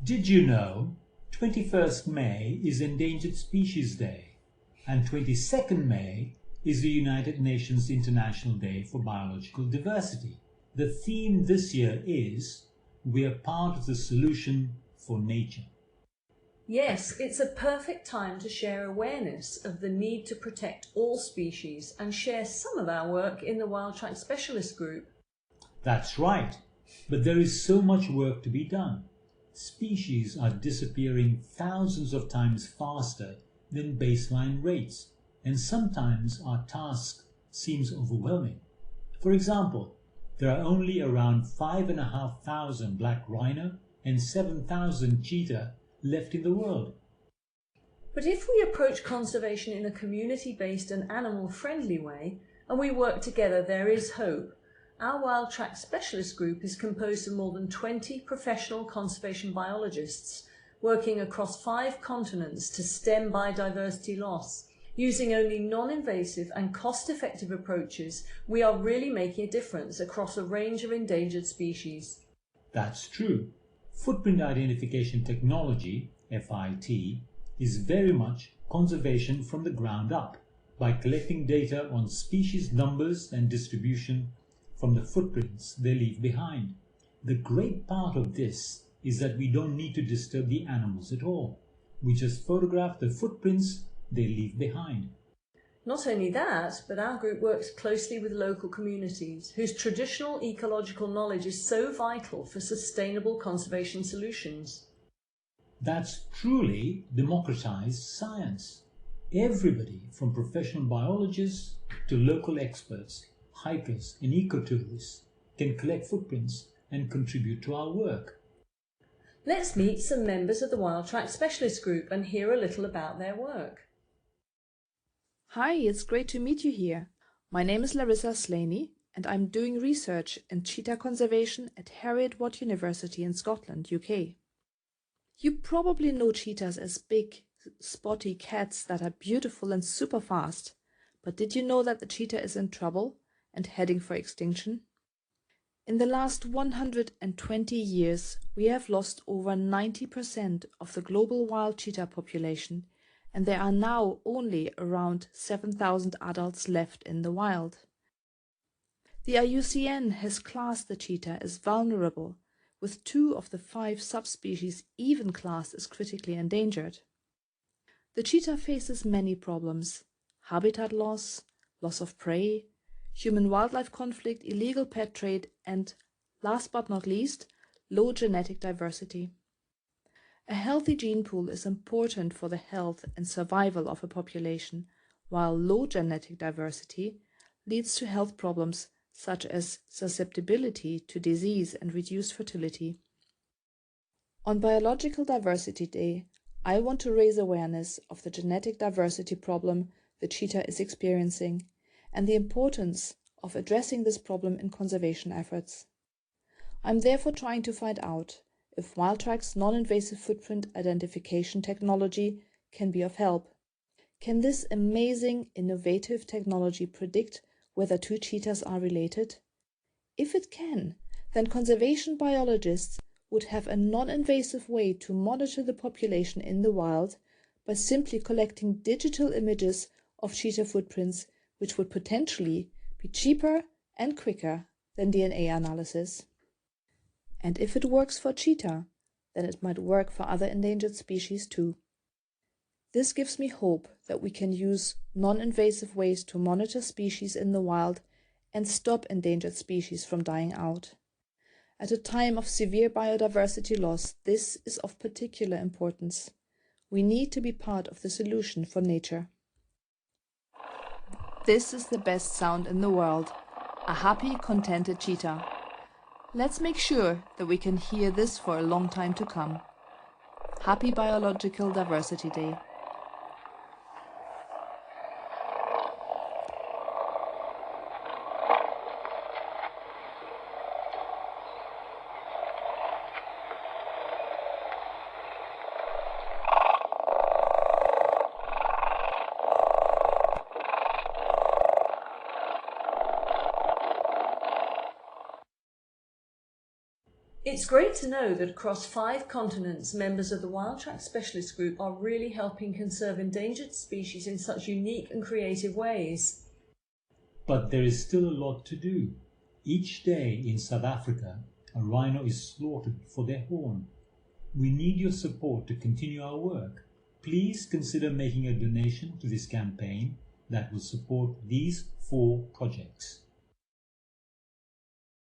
Did you know 21st May is Endangered Species Day and 22nd May is the United Nations International Day for Biological Diversity? The theme this year is "We are part of the solution for nature." Yes, it's a perfect time to share awareness of the need to protect all species and share some of our work in the WildTrack Specialist Group. That's right, but there is so much work to be done. Species are disappearing thousands of times faster than baseline rates, and sometimes our task seems overwhelming. For example, there are only around 5,500 black rhino and 7,000 cheetah left in the world. But if we approach conservation in a community-based and animal-friendly way, and we work together, there is hope. Our WildTrack Specialist Group is composed of more than 20 professional conservation biologists working across 5 continents to stem biodiversity loss. Using only non-invasive and cost-effective approaches, we are really making a difference across a range of endangered species. That's true. Footprint identification technology, FIT, is very much conservation from the ground up by collecting data on species numbers and distribution from the footprints they leave behind. The great part of this is that we don't need to disturb the animals at all. We just photograph the footprints they leave behind. Not only that, but our group works closely with local communities whose traditional ecological knowledge is so vital for sustainable conservation solutions. That's truly democratized science. Everybody from professional biologists to local experts, hikers and ecotourists can collect footprints and contribute to our work. Let's meet some members of the WildTrack Specialist Group and hear a little about their work. Hi, it's great to meet you here. My name is Larissa Slaney and I'm doing research in cheetah conservation at Heriot-Watt University in Scotland, UK. You probably know cheetahs as big, spotty cats that are beautiful and super fast. But did you know that the cheetah is in trouble and heading for extinction? In the last 120 years, we have lost over 90% of the global wild cheetah population, and there are now only around 7,000 adults left in the wild. The IUCN has classed the cheetah as vulnerable, with 2 of the 5 subspecies even classed as critically endangered. The cheetah faces many problems: habitat loss, loss of prey, human-wildlife conflict, illegal pet trade, and, last but not least, low genetic diversity. A healthy gene pool is important for the health and survival of a population, while low genetic diversity leads to health problems such as susceptibility to disease and reduced fertility. On Biological Diversity Day, I want to raise awareness of the genetic diversity problem the cheetah is experiencing and the importance of addressing this problem in conservation efforts. I'm therefore trying to find out if WildTrack's non-invasive footprint identification technology can be of help. Can this amazing, innovative technology predict whether 2 cheetahs are related? If it can, then conservation biologists would have a non-invasive way to monitor the population in the wild by simply collecting digital images of cheetah footprints, which would potentially be cheaper and quicker than DNA analysis. And if it works for cheetah, then it might work for other endangered species too. This gives me hope that we can use non-invasive ways to monitor species in the wild and stop endangered species from dying out. At a time of severe biodiversity loss, this is of particular importance. We need to be part of the solution for nature. This is the best sound in the world, a happy, contented cheetah. Let's make sure that we can hear this for a long time to come. Happy Biological Diversity Day. It's great to know that across 5 continents, members of the WildTrack Specialist Group are really helping conserve endangered species in such unique and creative ways. But there is still a lot to do. Each day in South Africa, a rhino is slaughtered for their horn. We need your support to continue our work. Please consider making a donation to this campaign that will support these 4 projects.